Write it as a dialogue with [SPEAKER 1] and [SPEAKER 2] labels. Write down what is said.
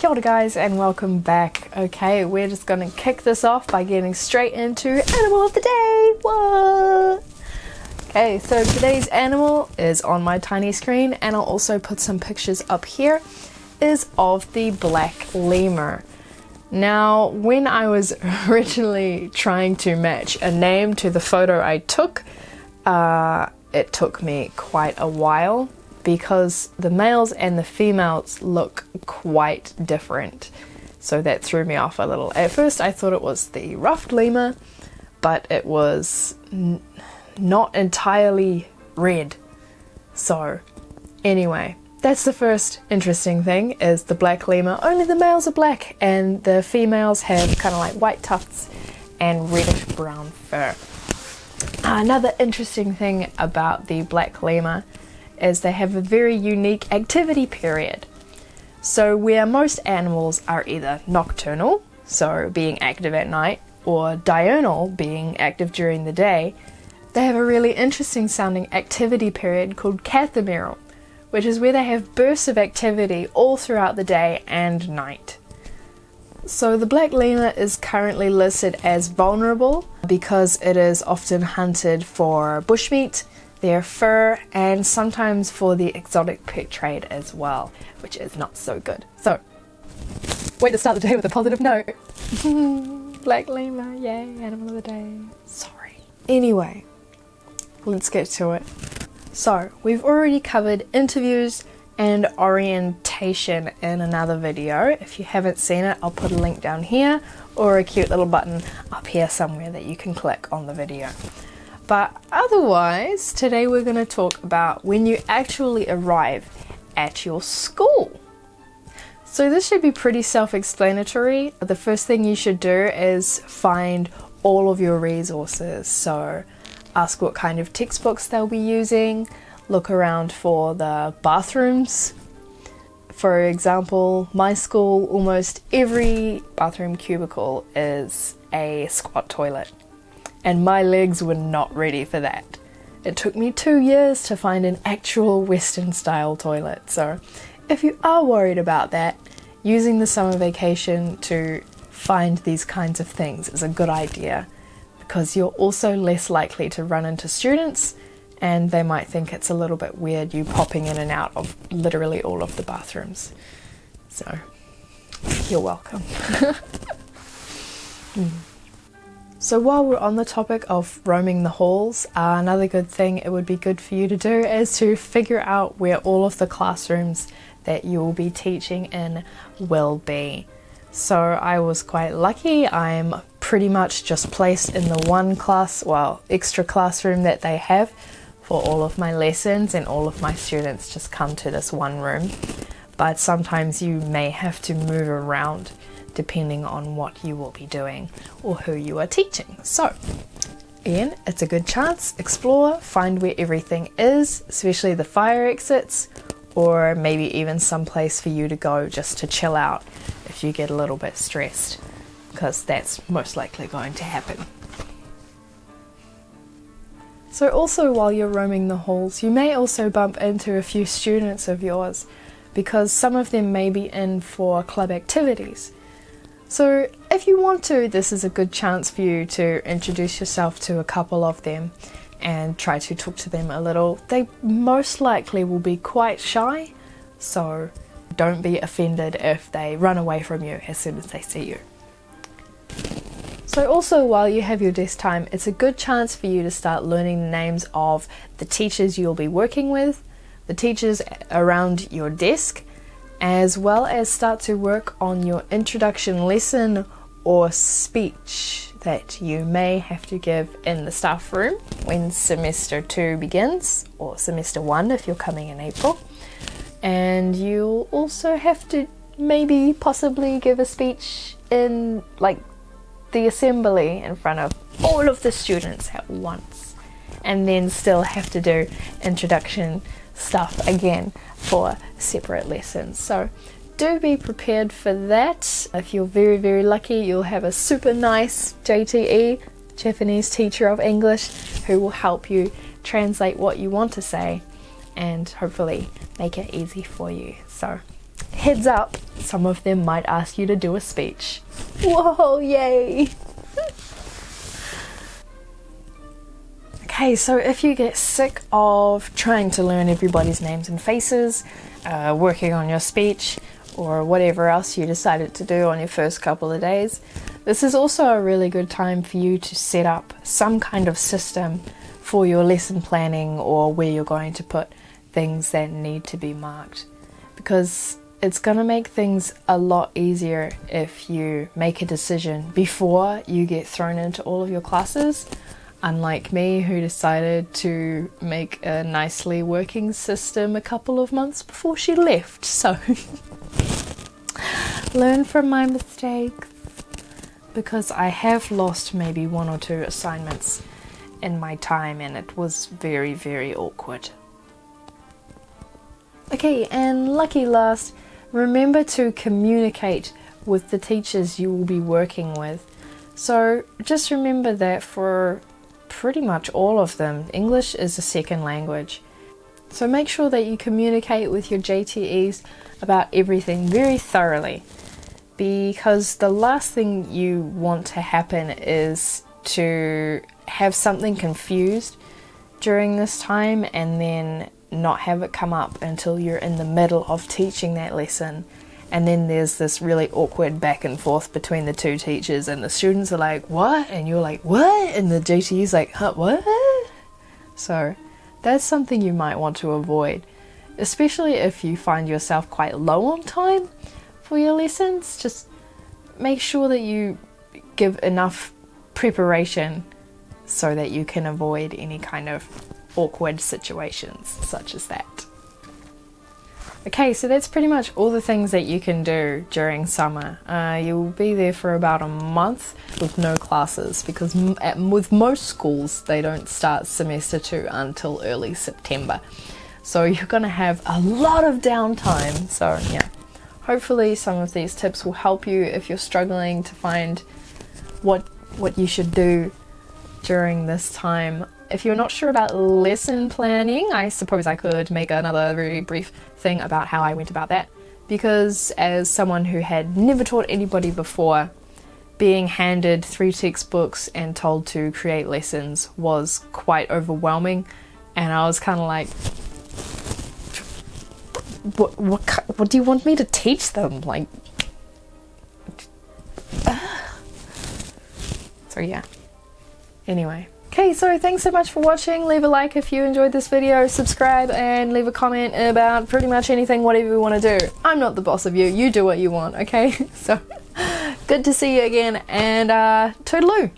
[SPEAKER 1] Kia ora guys and welcome back. Okay, we're just gonna kick this off by getting straight into animal of the day. What? Okay, so today's animal is on my tiny screen, and I'll also put some pictures up here, is of the black lemur. Now, when I was originally trying to match a name to the photo I took, it took me quite a while, because the males and the females look quite different. So that threw me off a little. At first I thought it was the ruffed lemur, but it was not entirely red. So anyway, that's the first interesting thing, is the black lemur. Only the males are black and the females have kind of like white tufts and reddish brown fur. Another interesting thing about the black lemur is they have a very unique activity period. So where most animals are either nocturnal, so being active at night, or diurnal, being active during the day, they have a really interesting sounding activity period called cathameral, which is where they have bursts of activity all throughout the day and night. So the black lemur is currently listed as vulnerable because it is often hunted for bushmeat, their fur, and sometimes for the exotic pet trade as well, which is not so good. So, way to start the day with a positive note. Black lemur, yay, animal of the day. Sorry. Anyway, let's get to it. So, we've already covered interviews and orientation in another video. If you haven't seen it, I'll put a link down here or a cute little button up here somewhere that you can click on the video. But otherwise, today we're going to talk about when you actually arrive at your school. So this should be pretty self-explanatory. The first thing you should do is find all of your resources. So ask what kind of textbooks they'll be using, look around for the bathrooms. For example, my school, almost every bathroom cubicle is a squat toilet. And my legs were not ready for that. It took me 2 years to find an actual Western style toilet. So if you are worried about that, using the summer vacation to find these kinds of things is a good idea, because you're also less likely to run into students and they might think it's a little bit weird you popping in and out of literally all of the bathrooms. So you're welcome. So while we're on the topic of roaming the halls, another good thing it would be good for you to do is to figure out where all of the classrooms that you will be teaching in will be. So I was quite lucky. I'm pretty much just placed in the one extra classroom that they have for all of my lessons, and all of my students just come to this one room. But sometimes you may have to move around depending on what you will be doing or who you are teaching. So again, it's a good chance. Explore, find where everything is, especially the fire exits, or maybe even some place for you to go just to chill out if you get a little bit stressed, because that's most likely going to happen. So also, while you're roaming the halls, you may also bump into a few students of yours, because some of them may be in for club activities. So if you want to, this is a good chance for you to introduce yourself to a couple of them and try to talk to them a little. They most likely will be quite shy, so don't be offended if they run away from you as soon as they see you. So also, while you have your desk time, it's a good chance for you to start learning the names of the teachers you'll be working with, the teachers around your desk, as well as start to work on your introduction lesson or speech that you may have to give in the staff room when semester 2 begins, or semester 1 if you're coming in April. And you'll also have to maybe possibly give a speech in like the assembly in front of all of the students at once, and then still have to do introduction stuff again for separate lessons. So do be prepared for that. If you're very, very lucky, you'll have a super nice JTE, Japanese teacher of English, who will help you translate what you want to say and hopefully make it easy for you. So heads up, some of them might ask you to do a speech. Whoa, yay! Okay, so if you get sick of trying to learn everybody's names and faces, working on your speech, or whatever else you decided to do on your first couple of days, this is also a really good time for you to set up some kind of system for your lesson planning, or where you're going to put things that need to be marked, because it's going to make things a lot easier if you make a decision before you get thrown into all of your classes, unlike me, who decided to make a nicely working system a couple of months before she left. So learn from my mistakes, because I have lost maybe 1 or 2 assignments in my time, and it was very, very awkward. Okay, and lucky last, remember to communicate with the teachers you will be working with. So just remember that for pretty much all of them, English is a second language. So make sure that you communicate with your JTEs about everything very thoroughly, because the last thing you want to happen is to have something confused during this time and then not have it come up until you're in the middle of teaching that lesson, and then there's this really awkward back and forth between the 2 teachers, and the students are like, what? And you're like, what? And the JTE's like, huh, what? So that's something you might want to avoid, especially if you find yourself quite low on time for your lessons. Just make sure that you give enough preparation so that you can avoid any kind of awkward situations such as that. Okay, so that's pretty much all the things that you can do during summer. You'll be there for about a month with no classes, because with most schools they don't start semester 2 until early September. So you're gonna have a lot of downtime. So yeah, hopefully some of these tips will help you if you're struggling to find what you should do during this time. If you're not sure about lesson planning, I suppose I could make another very brief thing about how I went about that, because as someone who had never taught anybody before, being handed 3 textbooks and told to create lessons was quite overwhelming, and I was kind of like, what do you want me to teach them? Like, so yeah. Anyway. Okay, so thanks so much for watching. Leave a like if you enjoyed this video, subscribe, and leave a comment about pretty much anything, whatever you want to do. I'm not the boss of you, you do what you want, okay? So, good to see you again, and toodaloo!